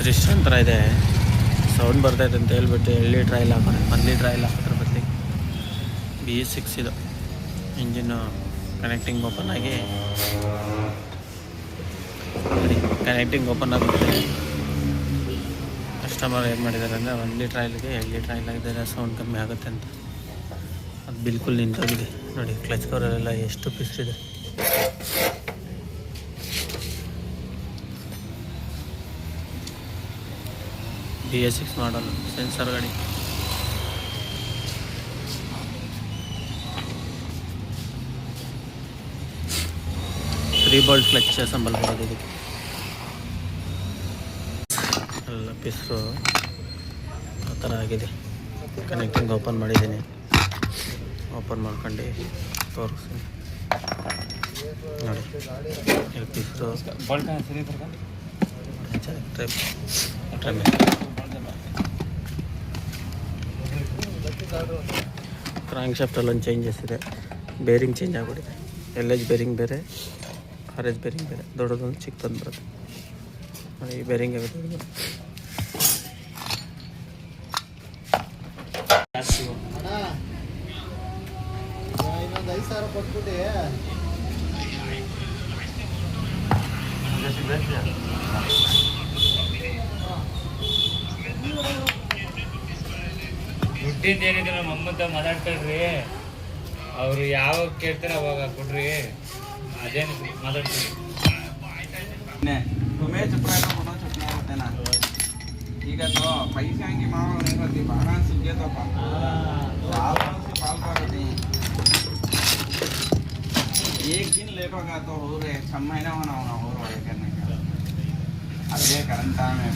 Wrist ಅಂತ ಇದೆ, sound ಬರ್ತೈತೆ ಅಂತ ಹೇಳ್ಬಿಟ್ಟು 2 ಲೀಟ್ರ್ ಆಯಿಲ್ ಹಾಕೋಣ. 1 ಲೀಟ್ರ್ ಆಯಿಲ್ ಹಾಕಿದ್ರೆ ಬದಲಿಗೆ BS6 ಇದು ಇಂಜಿನ್ನು ಕನೆಕ್ಟಿಂಗ್ ಓಪನ್ ಆಗಿ ಕನೆಕ್ಟಿಂಗ್ ಓಪನ್ ಆಗುತ್ತೆ. ಕಸ್ಟಮರ್ ಏನು ಮಾಡಿದ್ದಾರೆ ಅಂದರೆ 1 ಲೀಟ್ರ್ ಆಯಿಲ್ಗೆ 2 ಲೀಟ್ರ್ ಆಯಿಲ್ ಆಗಿದ್ದಾರೆ, ಸೌಂಡ್ ಕಮ್ಮಿ ಆಗುತ್ತೆ ಅಂತ. ಅದು ಬಿಲ್ಕುಲ್ ನಿಂತೋಗಿದೆ ನೋಡಿ. ಕ್ಲಚ್ ಕವರಲ್ಲೆಲ್ಲ ಎಷ್ಟು ಪಿಸ್ರಿದೆ. BS6 ಮಾಡಲ್ ಸೆನ್ಸರ್ ಗಾಡಿ. ತ್ರೀ ಬೋಲ್ಟ್ ಕ್ಲಚ್ ಸಂಬಲ್ ಬರೋದು ಇದಕ್ಕೆ. ಎಲ್ಲ ಪಿಸ್ರು ಆ ಥರ ಆಗಿದೆ. ಕನೆಕ್ಟಿಂಗ್ ಓಪನ್ ಮಾಡಿದ್ದೀನಿ, ಓಪನ್ ಮಾಡ್ಕೊಂಡು ತೋರಿಸ್ತೀನಿ ನೋಡಿ. ಪಿಸ್ರು ಕ್ರಾಂಕ್ ಶಾಫ್ಟಲ್ಲೊಂದು ಚೇಂಜಸ್ ಇದೆ. ಬೇರಿಂಗ್ ಚೇಂಜ್ ಆಗಿಬಿಟ್ಟಿದೆ. LH ಬೇರಿಂಗ್ ಬೇರೆ, RH ಬೇರಿಂಗ್ ಬೇರೆ. ದೊಡ್ಡದೊಂದು ಚಿಕ್ಕದೊಂದು ಬರುತ್ತೆ ನೋಡಿ. ಈ ಬೇರಿಂಗ್ ಆಗುತ್ತೆ. ದುಡ್ಡಿಂದ ಏನಿದೆ ನಮ್ಮ ಅಮ್ಮಂತ ಮಾತಾಡ್ಕೊಳ್ರಿ. ಅವರು ಯಾವಾಗ ಕೇಳ್ತಾರೆ ಅವಾಗ ಕೊಡ್ರಿ. ಅದೇನು ಮಾತಾಡ್ತೀವಿ. तुम्हें चुप रहा तो चुपना होते ना. ठीक है तो पैसे की माँ नहीं करती बाहर सुन तो पाल पाती. एक दिन लेट होगा तो हो रहे 6 महीना होना हो रहा करने का. अभी करंटा में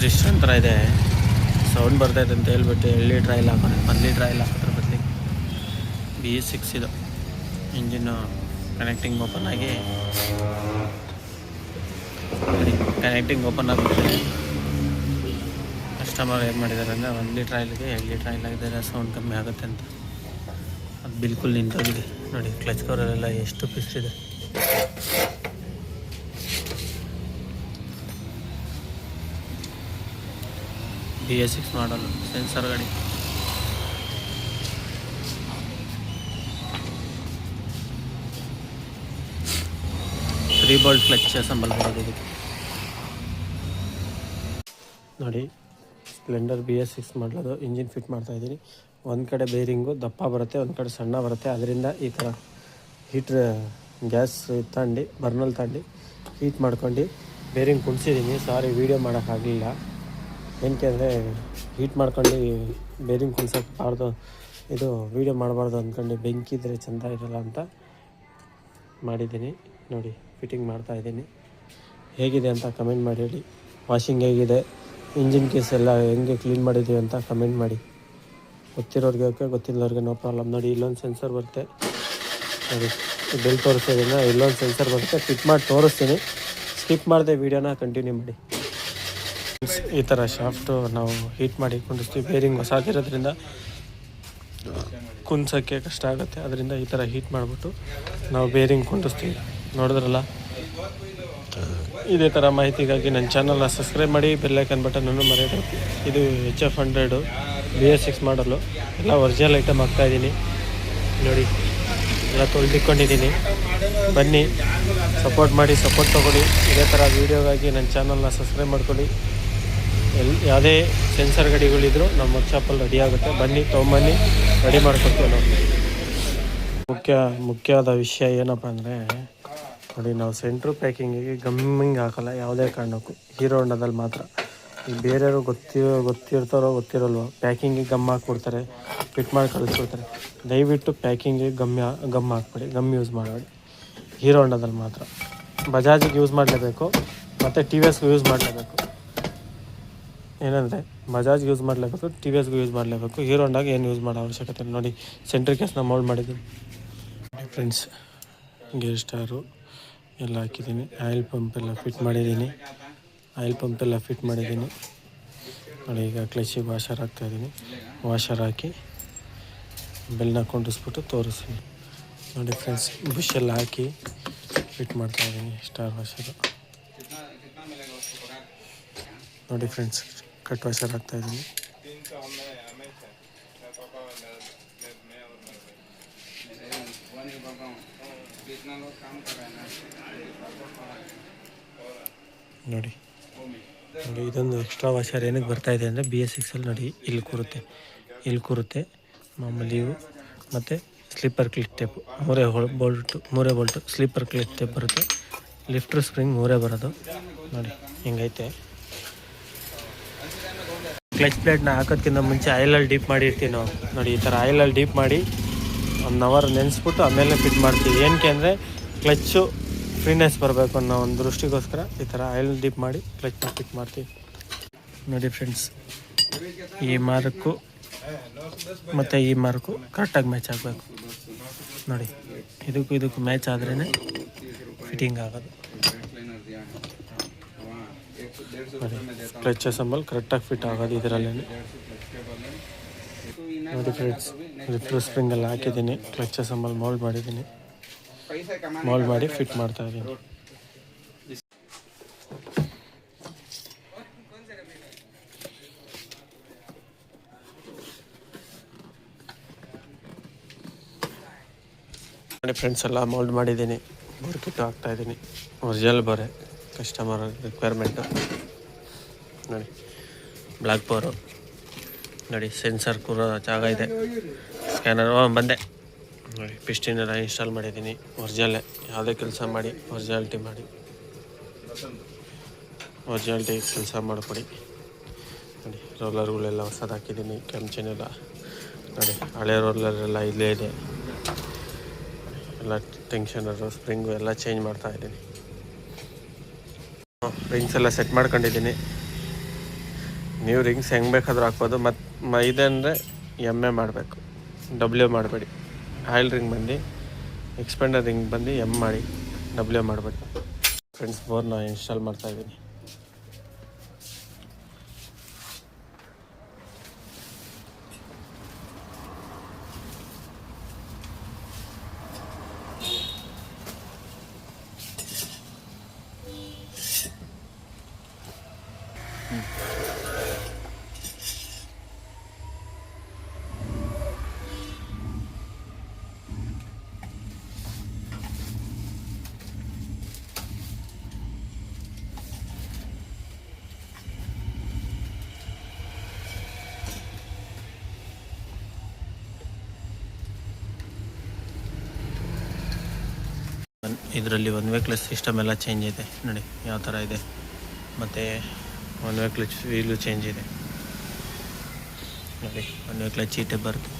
ರಿಸ್ಟ್ ಅಂತ ಇದೆ, ಸೌಂಡ್ ಬರ್ತೈತೆ ಅಂತ ಹೇಳ್ಬಿಟ್ಟು 2 ಲೀಟ್ರ್ ಆಯಿಲ್ ಹಾಕೋಣ. 1 ಲೀಟ್ರ್ ಆಯಿಲ್ ಹಾಕಿದ್ರೆ ಬದಲಿಗೆ BS6 ಇದು ಇಂಜಿನ್ನು ಕನೆಕ್ಟಿಂಗ್ ಓಪನ್ ಆಗಿ ಕನೆಕ್ಟಿಂಗ್ ಓಪನ್ ಆಗುತ್ತೆ. ಕಸ್ಟಮರ್ ಏನು ಮಾಡಿದ್ದಾರೆ ಅಂದರೆ 1 ಲೀಟ್ರ್ ಆಯಿಲ್ಗೆ 2 ಲೀಟ್ರ್ ಆಯಿಲ್ ಆಗಿದ್ದಾರೆ, ಸೌಂಡ್ ಕಮ್ಮಿ ಆಗುತ್ತೆ ಅಂತ. ಅದು ಬಿಲ್ಕುಲ್ ನಿಂತೋಗಿದೆ ನೋಡಿ. ಕ್ಲಚ್ ಕವರಲ್ಲೆಲ್ಲ ಎಷ್ಟು ಪಿಸ್ರಿದೆ. BS6 ಮಾಡಲ್ ಸೆನ್ಸರ್ ಗಾಡಿ. ತ್ರೀ ಬೋಲ್ಟ್ ಕ್ಲಚ್ ಸಂಬಲ್ ಬರೋದು ಇದಕ್ಕೆ ನೋಡಿ. ಸ್ಪ್ಲೆಂಡರ್ BS6 ಮಾಡಲದು ಇಂಜಿನ್ ಫಿಟ್ ಮಾಡ್ತಾಯಿದ್ದೀನಿ. ಒಂದು ಕಡೆ ಬೇರಿಂಗು ದಪ್ಪ ಬರುತ್ತೆ, ಒಂದು ಕಡೆ ಸಣ್ಣ ಬರುತ್ತೆ. ಅದರಿಂದ ಈ ಥರ ಹೀಟ್ರ್ ಗ್ಯಾಸ್ ತಗೊಂಡು ಬರ್ನಲ್ ತಗೊಂಡು ಹೀಟ್ ಮಾಡ್ಕೊಂಡು ಬೇರಿಂಗ್ ಕುಣಿಸಿದ್ದೀನಿ. ಸಾರಿ ವೀಡಿಯೋ ಮಾಡೋಕ್ಕಾಗಲಿಲ್ಲ, ಏನಕ್ಕೆ ಅಂದರೆ ಹೀಟ್ ಮಾಡ್ಕೊಂಡು ಬೇರಿಂಗ್ ಕುಣ್ಸೋಕ್ಬಾರ್ದು, ಇದು ವೀಡಿಯೋ ಮಾಡಬಾರ್ದು ಅಂದ್ಕೊಂಡು ಬೆಂಕಿ ಇದ್ದರೆ ಚೆಂದ ಇರಲ್ಲ ಅಂತ ಮಾಡಿದ್ದೀನಿ ನೋಡಿ. ಫಿಟ್ಟಿಂಗ್ ಮಾಡ್ತಾಯಿದ್ದೀನಿ. ಹೇಗಿದೆ ಅಂತ ಕಮೆಂಟ್ ಮಾಡಿ ಹೇಳಿ. ವಾಷಿಂಗ್ ಹೇಗಿದೆ, ಇಂಜಿನ್ ಕೇಸ್ ಎಲ್ಲ ಹೆಂಗೆ ಕ್ಲೀನ್ ಮಾಡಿದ್ದೀವಿ ಅಂತ ಕಮೆಂಟ್ ಮಾಡಿ. ಗೊತ್ತಿರೋರಿಗೆ ಓಕೆ, ಗೊತ್ತಿಲ್ಲವ್ರಿಗೆ ನೋ ಪ್ರಾಬ್ಲಮ್. ನೋಡಿ ಇಲ್ಲೊಂದು ಸೆನ್ಸರ್ ಬರುತ್ತೆ ನೋಡಿ. ಬೆಲ್ ತೋರಿಸೋದ್ರಿಂದ ಇಲ್ಲೊಂದು ಸೆನ್ಸರ್ ಬರುತ್ತೆ. ಫಿಟ್ ಮಾಡಿ ತೋರಿಸ್ತೀನಿ, ಸ್ಕಿಪ್ ಮಾಡದೆ ವೀಡಿಯೋನ ಕಂಟಿನ್ಯೂ ಮಾಡಿ. ಈ ಥರ ಶಾಫ್ಟು ನಾವು ಹೀಟ್ ಮಾಡಿ ಕುಂಡಿಸ್ತೀವಿ. ಬೇರಿಂಗ್ ಹೊಸದಿರೋದ್ರಿಂದ ಕುಣ್ಸೋಕ್ಕೆ ಕಷ್ಟ ಆಗುತ್ತೆ. ಅದರಿಂದ ಈ ಥರ ಹೀಟ್ ಮಾಡಿಬಿಟ್ಟು ನಾವು ಬೇರಿಂಗ್ ಕುಂಡಿಸ್ತೀವಿ. ನೋಡಿದ್ರಲ್ಲ, ಇದೇ ಥರ ಮಾಹಿತಿಗಾಗಿ ನನ್ನ ಚಾನಲ್ನ ಸಬ್ಸ್ಕ್ರೈಬ್ ಮಾಡಿ, ಬೆಲ್ಲೈಕನ್ ಬಟನನ್ನು ಮರೆಯಬೇಕು. ಇದು HF100 BS6 ಮಾಡಲು ಎಲ್ಲ ಒರಿಜಿನಲ್ ಐಟಮ್ ಹಾಕ್ತಾಯಿದ್ದೀನಿ ನೋಡಿ. ಎಲ್ಲ ತೊಳೆದಿಕ್ಕೊಂಡಿದ್ದೀನಿ. ಬನ್ನಿ, ಸಪೋರ್ಟ್ ಮಾಡಿ, ಸಪೋರ್ಟ್ ತೊಗೊಳ್ಳಿ. ಇದೇ ಥರ ವೀಡಿಯೋಗಾಗಿ ನನ್ನ ಚಾನಲ್ನ ಸಬ್ಸ್ಕ್ರೈಬ್ ಮಾಡ್ಕೊಳ್ಳಿ. ಯಾವುದೇ ಸೆನ್ಸರ್ ಗಾಡಿಗಳಿದ್ರೂ ನಮ್ಮ ವರ್ಕ್ಶಾಪಲ್ಲಿ ರೆಡಿ ಆಗುತ್ತೆ. ಬನ್ನಿ, ತೊಗೊಂಬನ್ನಿ, ರೆಡಿ ಮಾಡ್ಕೊಡ್ತೀವಿ ನಾವು. ಮುಖ್ಯವಾದ ವಿಷಯ ಏನಪ್ಪ ಅಂದರೆ ನೋಡಿ, ನಾವು ಸೆಂಟ್ರ್ ಪ್ಯಾಕಿಂಗಿಗೆ ಗಮ್ಮಿಂಗ್ ಹಾಕೋಲ್ಲ ಯಾವುದೇ ಕಾರಣಕ್ಕೂ. ಹೀರೋ ಹೋಂಡಾದಲ್ಲಿ ಮಾತ್ರ. ಈಗ ಬೇರೆಯವರು ಗೊತ್ತಿರ್ತಾರೋ ಗೊತ್ತಿರಲ್ವೋ, ಪ್ಯಾಕಿಂಗಿಗೆ ಗಮ್ ಹಾಕ್ಬಿಡ್ತಾರೆ, ಫಿಟ್ ಮಾಡಿ ಕಳಿಸ್ಬಿಡ್ತಾರೆ. ದಯವಿಟ್ಟು ಪ್ಯಾಕಿಂಗಿಗೆ ಗಮ್ ಹಾಕ್ಬೇಡಿ, ಗಮ್ ಯೂಸ್ ಮಾಡಬೇಡಿ. ಹೀರೋ ಹೋಂಡಾದಲ್ಲಿ ಮಾತ್ರ. ಬಜಾಜಿಗೆ ಯೂಸ್ ಮಾಡಲೇಬೇಕು, ಮತ್ತು TVSಗೂ ಯೂಸ್ ಮಾಡಲೇಬೇಕು. ಏನಂದರೆ ಬಜಾಜ್ಗೆ ಯೂಸ್ ಮಾಡಲೇಬೇಕು, TVSಗೂ ಯೂಸ್ ಮಾಡಲೇಬೇಕು. ಹೀರೋ ಹೋಂಡಾಗೆ ಏನು ಯೂಸ್ ಮಾಡೋ ಅವಶ್ಯಕತೆ. ನೋಡಿ ಸೆಂಟ್ರ್ ಕೇಸ್ನ ಮೋಲ್ಡ್ ಮಾಡಿದ್ದೀನಿ ಫ್ರೆಂಡ್ಸ್. ಗೇರ್ ಸ್ಟಾರು ಎಲ್ಲ ಹಾಕಿದ್ದೀನಿ. ಆಯಿಲ್ ಪಂಪೆಲ್ಲ ಫಿಟ್ ಮಾಡಿದ್ದೀನಿ. ನೋಡಿ ಈಗ ಕ್ಲಚಿಗೆ ವಾಷರ್ ಹಾಕ್ತಾಯಿದ್ದೀನಿ. ವಾಷರ್ ಹಾಕಿ ಬೆಲ್ನ ಕೊಂಡಿಸ್ಬಿಟ್ಟು ತೋರಿಸ್ತೀನಿ. ನೋಡಿ ಫ್ರೆಂಡ್ಸ್, ಬುಷೆಲ್ಲ ಹಾಕಿ ಫಿಟ್ ಮಾಡ್ತಾಯಿದ್ದೀನಿ ಸ್ಟಾರ್ ವಾಷರು. ನೋಡಿ ಫ್ರೆಂಡ್ಸ್, ಕಟ್ ವಾಷರ್ ಹಾಕ್ತಾಯಿದ್ದೀನಿ. ನೋಡಿ ನೋಡಿ ಇದೊಂದು ಎಕ್ಸ್ಟ್ರಾ ವಾಷರ್ ಏನಕ್ಕೆ ಬರ್ತಾಯಿದೆ ಅಂದರೆ BS6 ನೋಡಿ ಇಲ್ಲಿ ಕೂರುತ್ತೆ ಮಾಮೂಲಿ ಇವು, ಮತ್ತು ಸ್ಲೀಪರ್ ಕ್ಲಿಪ್ ಟೇಪು ಮೂರೇ ಬೋಲ್ಟು ಸ್ಲೀಪರ್ ಕ್ಲಿಪ್ ಟೇಪ್ ಬರುತ್ತೆ. ಲಿಫ್ಟರ್ ಸ್ಪ್ರಿಂಗ್ ಮೂರೇ ಬರೋದು. ನೋಡಿ ಹಿಂಗೈತೆ. ಕ್ಲಚ್ ಪ್ಲೇಟ್ನ ಹಾಕೋದಕ್ಕಿಂತ ಮುಂಚೆ ಆಯಿಲಲ್ಲಿ ಡೀಪ್ ಮಾಡಿರ್ತೀವಿ ನಾವು. ನೋಡಿ ಈ ಥರ ಆಯಿಲಲ್ಲಿ ಡೀಪ್ ಮಾಡಿ 1 ಅವರ್ ನೆನೆಸ್ಬಿಟ್ಟು ಆಮೇಲೆ ಫಿಟ್ ಮಾಡ್ತೀವಿ. ಏನಕ್ಕೆ ಅಂದರೆ ಕ್ಲಚ್ಚು ಫ್ರೀನೆಸ್ ಬರಬೇಕು ಅನ್ನೋ ಒಂದು ದೃಷ್ಟಿಗೋಸ್ಕರ ಈ ಥರ ಆಯಿಲ್ ಡೀಪ್ ಮಾಡಿ ಕ್ಲಚ್ನ ಫಿಟ್ ಮಾಡ್ತೀವಿ. ನೋಡಿ ಫ್ರೆಂಡ್ಸ್, ಈ ಮಾರ್ಕು ಮತ್ತು ಈ ಮಾರ್ಕು ಕರೆಕ್ಟಾಗಿ ಮ್ಯಾಚ್ ಆಗಬೇಕು. ನೋಡಿ ಇದಕ್ಕೂ ಮ್ಯಾಚ್ ಆದ್ರೇ ಫಿಟ್ಟಿಂಗ್ ಆಗೋದು. ನೋಡಿ ಕ್ಲಚ್ ಅಸೆಂಬಲ್ ಕರೆಕ್ಟಾಗಿ ಫಿಟ್ ಆಗೋದು ಇದರಲ್ಲೇ. ನೋಡಿ ಫ್ರೆಂಡ್ಸ್, ಲಿಫ್ಟರ್ ಸ್ಪ್ರಿಂಗಲ್ಲಿ ಹಾಕಿದ್ದೀನಿ, ಕ್ಲಚ್ ಅಸೆಂಬಲ್ ಮೋಲ್ಡ್ ಮಾಡಿದ್ದೀನಿ. ಮೋಲ್ಡ್ ಮಾಡಿ ಫಿಟ್ ಮಾಡ್ತಾ ಇದ್ದೀನಿ. ನೋಡಿ ಫ್ರೆಂಡ್ಸ್, ಎಲ್ಲ ಮೋಲ್ಡ್ ಮಾಡಿದ್ದೀನಿ, ಬೋರ್ಕಿಟ್ಟು ಹಾಕ್ತಾಯಿದ್ದೀನಿ. ಒರಿಜಿನಲ್ ಬೋರೆ, ಕಸ್ಟಮರ್ ರಿಕ್ವೈರ್ಮೆಂಟು. ನೋಡಿ ಬ್ಲ್ಯಾಕ್ ಬೋರು. ನೋಡಿ ಸೆನ್ಸರ್ ಕೂರೋ ಜಾಗ ಇದೆ, ಸ್ಕ್ಯಾನರ್ ಬಂದೆ. ನೋಡಿ ಪಿಸ್ಟಿನೆಲ್ಲ ಇನ್ಸ್ಟಾಲ್ ಮಾಡಿದ್ದೀನಿ. ಒರಿಜಿನಲ್ಲೇ ಯಾವುದೇ ಕೆಲಸ ಮಾಡಿ ಒರಿಜಿನಾಲಿಟಿ ಕೆಲಸ ಮಾಡಿಕೊಡಿ. ನೋಡಿ ರೋಲರ್ಗಳೆಲ್ಲ ಹೊಸದು ಹಾಕಿದ್ದೀನಿ, ಕೆಂಚನೆಲ್ಲ. ನೋಡಿ ಹಳೆ ರೋಲರೆಲ್ಲ ಇಲ್ಲೇ ಇದೆ. ಎಲ್ಲ ಟೆನ್ಷನರು ಸ್ಪ್ರಿಂಗು ಎಲ್ಲ ಚೇಂಜ್ ಮಾಡ್ತಾಯಿದ್ದೀನಿ. ರಿಂಗ್ಸ್ ಎಲ್ಲ ಸೆಟ್ ಮಾಡ್ಕೊಂಡಿದ್ದೀನಿ. ನೀವು ರಿಂಗ್ಸ್ ಹೆಂಗೆ ಬೇಕಾದ್ರೂ ಹಾಕ್ಬೋದು. ಮತ್ತು ಇದಂದರೆ ಎಮ್ಮೆ ಮಾಡಬೇಕು, W ಮಾಡಬೇಡಿ. ಆಯಿಲ್ ರಿಂಗ್ ಬಂದು ಎಕ್ಸ್ಪೆಂಡರ್ ರಿಂಗ್ ಬಂದು ಎಮ್ ಮಾಡಿ, W ಮಾಡಬೇಡಿ. ಫ್ರೆಂಡ್ಸ್, ಬೋರ್ನ ಇನ್ಸ್ಟಾಲ್ ಮಾಡ್ತಾಯಿದ್ದೀನಿ. ಇದರಲ್ಲಿ 1 ವೇ ಕ್ಲಚ್ ಸಿಸ್ಟಮ್ ಎಲ್ಲ ಚೇಂಜ್ ಇದೆ. ನೋಡಿ ಯಾವ ಥರ ಇದೆ. ಮತ್ತು 1 ವೇ ಕ್ಲಚ್ ವೀಲು ಚೇಂಜ್ ಇದೆ. ನೋಡಿ 1 ವೇ ಕ್ಲಚ್ ಈ ಟೈಪ್ ಬರುತ್ತೆ,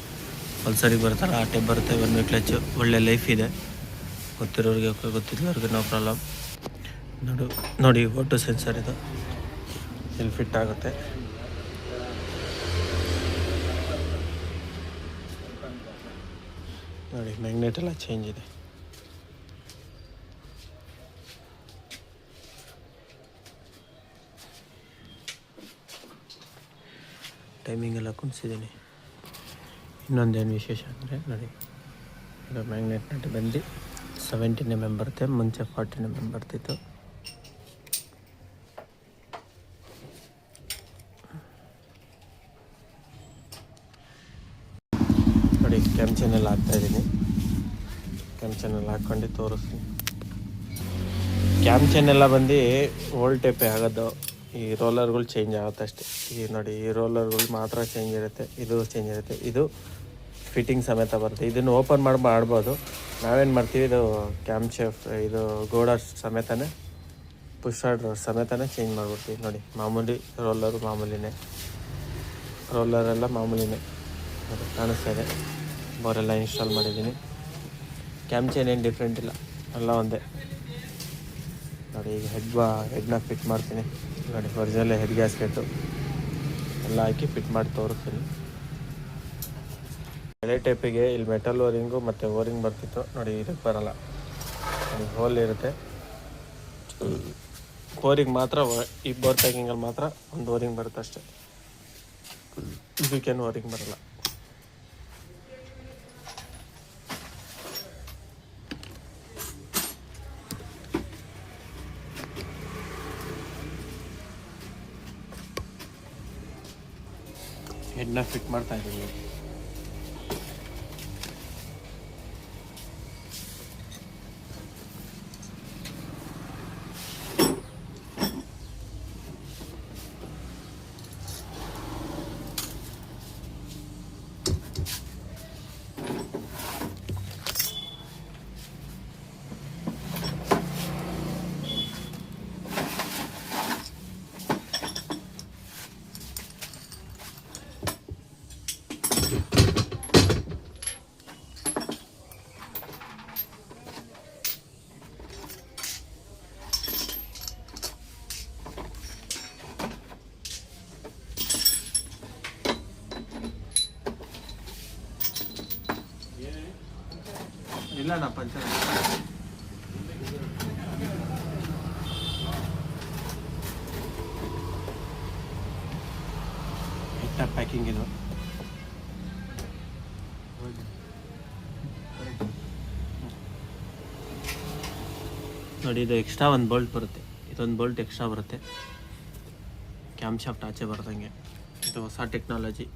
ಪಲ್ಸರಿಗೆ ಬರ್ತಾರಲ್ಲ ಆ ಟೈಪ್ ಬರುತ್ತೆ 1 ವೇ ಕ್ಲಚ್. ಒಳ್ಳೆ ಲೈಫ್ ಇದೆ, ಗೊತ್ತಿರೋರಿಗೆ ಗೊತ್ತಿದ್ದವ್ರಿಗೆ ನೋ ಪ್ರಾಬ್ಲಮ್. ನೋಡಿ ಓಟೋ ಸೆನ್ಸರ್ ಇದು ಇಲ್ಲಿ ಫಿಟ್ ಆಗುತ್ತೆ. ನೋಡಿ ಮ್ಯಾಗ್ನೆಟ್ ಎಲ್ಲ ಚೇಂಜ್ ಇದೆ. ಟೈಮಿಂಗ್ ಎಲ್ಲ ಕುಣಿಸಿದ್ದೀನಿ. ಇನ್ನೊಂದೇನು ವಿಶೇಷ ಅಂದರೆ ನೋಡಿ, ಈಗ ಮ್ಯಾಗ್ನೆಟ್ ನಟ್ ಬಂದು 17 mm ಬರುತ್ತೆ, ಮುಂಚೆ 40 mm ಬರ್ತಿತ್ತು. ನೋಡಿ ಕ್ಯಾಮ್ ಚಾನೆಲ್ ಹಾಕ್ತಾಯಿದ್ದೀನಿ. ಕ್ಯಾಮ್ ಚಾನೆಲ್ ಹಾಕ್ಕೊಂಡು ತೋರಿಸ್ತೀನಿ. ಕ್ಯಾಮ್ ಚಾನೆಲ್ಲ ಬಂದು ಓಲ್ಡ್ ಟೈಪೇ ಆಗೋದು. ಈ ರೋಲರ್ಗಳು ಚೇಂಜ್ ಆಗುತ್ತೆ ಅಷ್ಟೇ. ಈ ನೋಡಿ ಈ ರೋಲರ್ಗಳು ಮಾತ್ರ ಚೇಂಜ್ ಇರುತ್ತೆ, ಇದು ಚೇಂಜ್ ಇರುತ್ತೆ. ಇದು ಫಿಟ್ಟಿಂಗ್ ಸಮೇತ ಬರುತ್ತೆ. ಇದನ್ನು ಓಪನ್ ಮಾಡ್ಬೋದು. ನಾವೇನು ಮಾಡ್ತೀವಿ, ಇದು ಕ್ಯಾಮ್ ಶೇಫ್ ಇದು ಗೋಡರ್ ಸಮೇತನೇ, ಪುಷ್ ಆರ್ಡರ್ ಸಮೇತನೇ ಚೇಂಜ್ ಮಾಡಿಬಿಡ್ತೀವಿ. ನೋಡಿ ಮಾಮೂಲಿ ರೋಲರು ರೋಲರೆಲ್ಲ ಮಾಮೂಲಿನೇ ಅದು ಕಾಣಿಸ್ತಾ ಇದೆ. ಬೋರೆಲ್ಲ ಇನ್ಸ್ಟಾಲ್ ಮಾಡಿದ್ದೀನಿ. ಕ್ಯಾಮ್ ಚೈನ್ ಏನು ಡಿಫ್ರೆಂಟ್ ಇಲ್ಲ, ಎಲ್ಲ ಒಂದೇ. ನೋಡಿ ಈಗ ಹೆಡ್ನ ಫಿಟ್ ಮಾಡ್ತೀನಿ. ನೋಡಿ ಒರಿಜಿನಲ್ ಹೆಡ್ ಗ್ಯಾಸ್ಕೆಟು ಎಲ್ಲ ಹಾಕಿ ಫಿಟ್ ಮಾಡಿ ತೋರಿಸ್ತೀನಿ. ಎಳೆ ಟೈಪಿಗೆ ಇಲ್ಲಿ ಮೆಟಲ್ ಓರಿಂಗು ಮತ್ತು ಓರಿಂಗ್ ಬರ್ತಿತ್ತು. ನೋಡಿ ಇದಕ್ಕೆ ಬರೋಲ್ಲ, ನೋಡಿ ಹೋಲ್ ಇರುತ್ತೆ. ಓರಿಂಗ್ ಮಾತ್ರ ಈ ಬೋರ್ ಪ್ಯಾಕಿಂಗಲ್ಲಿ ಮಾತ್ರ ಒಂದು ಓರಿಂಗ್ ಬರುತ್ತೆ ಅಷ್ಟೇ. ಇದಕ್ಕೇನು ವರಿಂಗ್ ಬರಲ್ಲ. ಹೆಡ್ನ ಫಿಟ್ ಮಾಡ್ತಾ ಇದ್ದೀವಿ. ಇಲ್ಲ ನಾ ಪಂಚರ್ ಹಿಟ್ಟ ಪ್ಯಾಕಿಂಗ್ ಇದು. ನೋಡಿ ಇದು ಎಕ್ಸ್ಟ್ರಾ ಒಂದು ಬೋಲ್ಟ್ ಬರುತ್ತೆ, ಇದೊಂದು ಬೋಲ್ಟ್ ಎಕ್ಸ್ಟ್ರಾ ಬರುತ್ತೆ, ಕ್ಯಾಮ್ ಶಾಫ್ಟ್ ಆಚೆ ಬರ್ದಂಗೆ. ಇದು ಹೊಸ ಟೆಕ್ನಾಲಜಿ.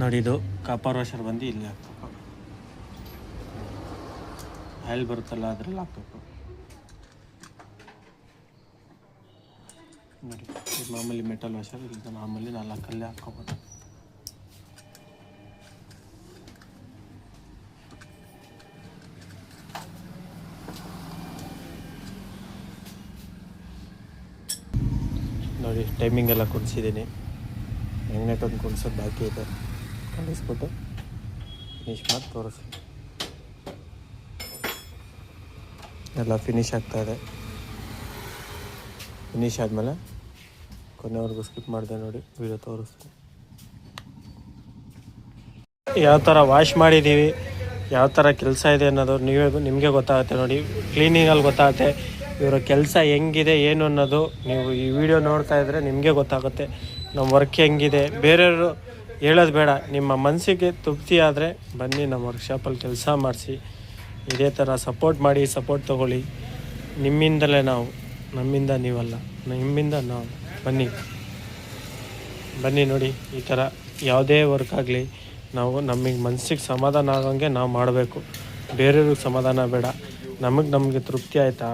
ನೋಡಿ ಇದು ಕಾಪರ್ ವಾಷರ್ ಬಂದು ಇಲ್ಲಿ ಹಾಕ್ಬೇಕು, ಆಯಿಲ್ ಬರುತ್ತಲ್ಲ ಅದ್ರಲ್ಲಿ ಹಾಕ್ಬೇಕು. ನೋಡಿ ಇದು ಮಾಮೂಲಿ ಮೆಟಲ್ ವಾಷರ್, ಇದು ಮಾಮೂಲಿ 4 ಕಲ್ಲೇ ಹಾಕ್ಕೋಬೋದು. ನೋಡಿ ಟೈಮಿಂಗ್ ಎಲ್ಲ ಕುಣಿಸಿದ್ದೀನಿ, ಮ್ಯಾಗ್ನೆಟ್ ಒಂದು ಕುಣಿಸೋದು ಬಾಕಿ ಇದೆ, ಕಳಿಸ್ಬಿಟ್ಟು ಫಿನಿಷ್ ಮಾಡಿ ತೋರಿಸಿ. ಎಲ್ಲ ಫಿನಿಶ್ ಆಗ್ತಾಯಿದೆ. ಫಿನಿಶ್ ಆದಮೇಲೆ ಕೊನೆವರೆಗೂ ಸ್ಕಿಪ್ ಮಾಡಿದೆ ನೋಡಿ ವಿಡಿಯೋ ತೋರಿಸ್ತೀನಿ. ಯಾವ ಥರ ವಾಶ್ ಮಾಡಿದ್ದೀವಿ, ಯಾವ ಥರ ಕೆಲಸ ಇದೆ ಅನ್ನೋದು ನಿಮಗೆ ಗೊತ್ತಾಗುತ್ತೆ. ನೋಡಿ ಕ್ಲೀನಿಂಗಲ್ಲಿ ಗೊತ್ತಾಗುತ್ತೆ ಇವರ ಕೆಲಸ ಹೆಂಗಿದೆ ಏನು ಅನ್ನೋದು. ನೀವು ಈ ವಿಡಿಯೋ ನೋಡ್ತಾ ಇದ್ದರೆ ನಿಮಗೆ ಗೊತ್ತಾಗುತ್ತೆ ನಮ್ಮ ವರ್ಕ್ ಹೆಂಗಿದೆ. ಬೇರೆಯವರು ಹೇಳೋದು ಬೇಡ, ನಿಮ್ಮ ಮನಸ್ಸಿಗೆ ತೃಪ್ತಿ ಆದರೆ ಬನ್ನಿ ನಮ್ಮ ವರ್ಕ್ಶಾಪಲ್ಲಿ ಕೆಲಸ ಮಾಡಿಸಿ. ಇದೇ ಥರ ಸಪೋರ್ಟ್ ಮಾಡಿ, ಸಪೋರ್ಟ್ ತೊಗೊಳ್ಳಿ. ನಿಮ್ಮಿಂದಲೇ ನಾವು, ನಮ್ಮಿಂದ ನೀವಲ್ಲ, ನಿಮ್ಮಿಂದ ನಾವು. ಬನ್ನಿ ನೋಡಿ ಈ ಥರ ಯಾವುದೇ ವರ್ಕ್ ಆಗಲಿ ನಾವು ನಮಗೆ ಮನಸ್ಸಿಗೆ ಸಮಾಧಾನ ಆಗೋಂಗೆ ನಾವು ಮಾಡಬೇಕು, ಬೇರೆಯವ್ರಿಗೆ ಸಮಾಧಾನ ಬೇಡ. ನಮಗೆ ತೃಪ್ತಿ ಆಯಿತಾ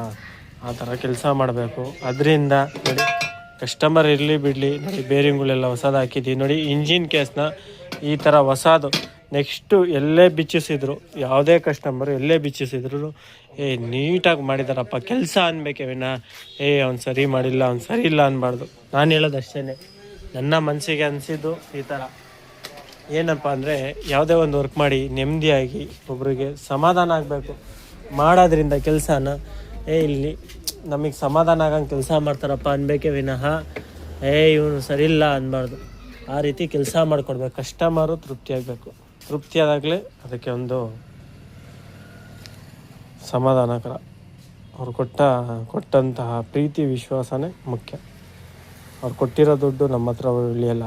ಆ ಥರ ಕೆಲಸ ಮಾಡಬೇಕು. ಅದರಿಂದ ನೋಡಿ ಕಸ್ಟಮರ್ ಇರಲಿ ಬಿಡಲಿ, ನೋಡಿ ಬೇರಿಂಗ್ಗಳೆಲ್ಲ ಹೊಸದು ಹಾಕಿದ್ದೀವಿ. ನೋಡಿ ಇಂಜಿನ್ ಕೇಸ್ನ ಈ ಥರ ಹೊಸದು ನೆಕ್ಸ್ಟು ಎಲ್ಲೇ ಬಿಚ್ಚಿಸಿದ್ರು, ಯಾವುದೇ ಕಸ್ಟಮರು ಎಲ್ಲೇ ಬಿಚ್ಚಿಸಿದ್ರು ನೀಟಾಗಿ ಮಾಡಿದಾರಪ್ಪ ಕೆಲಸ ಅನ್ಬೇಕೆ ವಿನ ಅವ್ನು ಸರಿ ಮಾಡಿಲ್ಲ, ಅವ್ನು ಸರಿ ಇಲ್ಲ ಅನ್ನಬಾರ್ದು. ನಾನು ಹೇಳೋದು ಅಷ್ಟೇ, ನನ್ನ ಮನಸ್ಸಿಗೆ ಅನಿಸಿದ್ದು ಈ ಥರ. ಏನಪ್ಪ ಅಂದರೆ ಯಾವುದೇ ಒಂದು ವರ್ಕ್ ಮಾಡಿ ನೆಮ್ಮದಿಯಾಗಿ ಒಬ್ರಿಗೆ ಸಮಾಧಾನ ಆಗಬೇಕು. ಮಾಡೋದ್ರಿಂದ ಕೆಲಸನ ಇಲ್ಲಿ ನಮಗೆ ಸಮಾಧಾನ ಆಗಂಗೆ ಕೆಲಸ ಮಾಡ್ತಾರಪ್ಪ ಅನ್ಬೇಕೆ ವಿನಃ ಇವನು ಸರಿಯಿಲ್ಲ ಅನ್ನಬಾರ್ದು. ಆ ರೀತಿ ಕೆಲಸ ಮಾಡಿಕೊಡ್ಬೇಕು. ಕಸ್ಟಮರು ತೃಪ್ತಿಯಾಗಬೇಕು. ತೃಪ್ತಿಯಾದಾಗಲೇ ಅದಕ್ಕೆ ಒಂದು ಸಮಾಧಾನಕರ. ಅವ್ರು ಕೊಟ್ಟಂತಹ ಪ್ರೀತಿ ವಿಶ್ವಾಸನೇ ಮುಖ್ಯ. ಅವ್ರು ಕೊಟ್ಟಿರೋ ದುಡ್ಡು ನಮ್ಮ ಹತ್ರ ಉಳಿಯಲ್ಲ,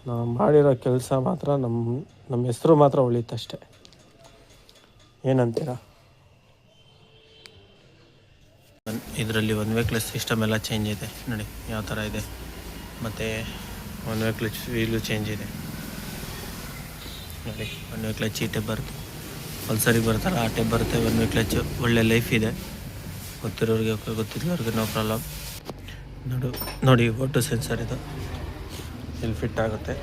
ನಾವು ಮಾಡಿರೋ ಕೆಲಸ ಮಾತ್ರ ನಮ್ಮ ಹೆಸರು ಮಾತ್ರ ಉಳಿಯುತ್ತಷ್ಟೆ. ಏನಂತೀರಾ? ಇದರಲ್ಲಿ ಒನ್ ವೇ ಕ್ಲಚ್ ಸಿಸ್ಟಮ್ ಎಲ್ಲ ಚೇಂಜ್ ಇದೆ ನೋಡಿ ಯಾವ ಥರ ಇದೆ. ಮತ್ತು one way clutch wheel change ಇದೆ ನೋಡಿ. ಒನ್ ವೇ ಕ್ಲಚ್ ಈ ಟೈಪ್ ಬರುತ್ತೆ, ಪಲ್ಸರಿಗೆ ಬರ್ತಾರಲ್ಲ ಆ ಟೈಪ್ ಬರುತ್ತೆ. ಒನ್ ವೇ ಕ್ಲಚ್ ಒಳ್ಳೆ ಲೈಫ್ ಇದೆ. ಗೊತ್ತಿರೋರಿಗೆ ಗೊತ್ತಿರೋರಿಗೆ ನೋ ಪ್ರಾಬ್ಲಮ್. ನೋಡಿ ಓಟೋ ಸೆನ್ಸರ್ ಇದು ಇಲ್ಲಿ ಫಿಟ್ ಆಗುತ್ತೆ.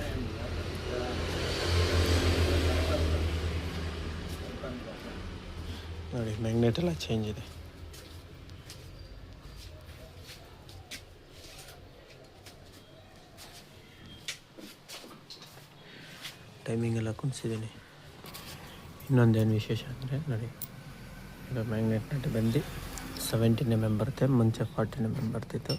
ನೋಡಿ ಮ್ಯಾಗ್ನೆಟ್ ಎಲ್ಲ ಚೇಂಜ್ ಇದೆ. ಟೈಮಿಂಗ್ ಎಲ್ಲ ಕುಣಿಸಿದ್ದೀನಿ. ಇನ್ನೊಂದೇನು ವಿಶೇಷ ಅಂದರೆ ನೋಡಿ ಇದು ಮ್ಯಾಗ್ನೆಟ್ ನಟ್ ಬಂದು 17 mm ಬರುತ್ತೆ, ಮುಂಚೆ 40 mm ಬರ್ತಿತ್ತು.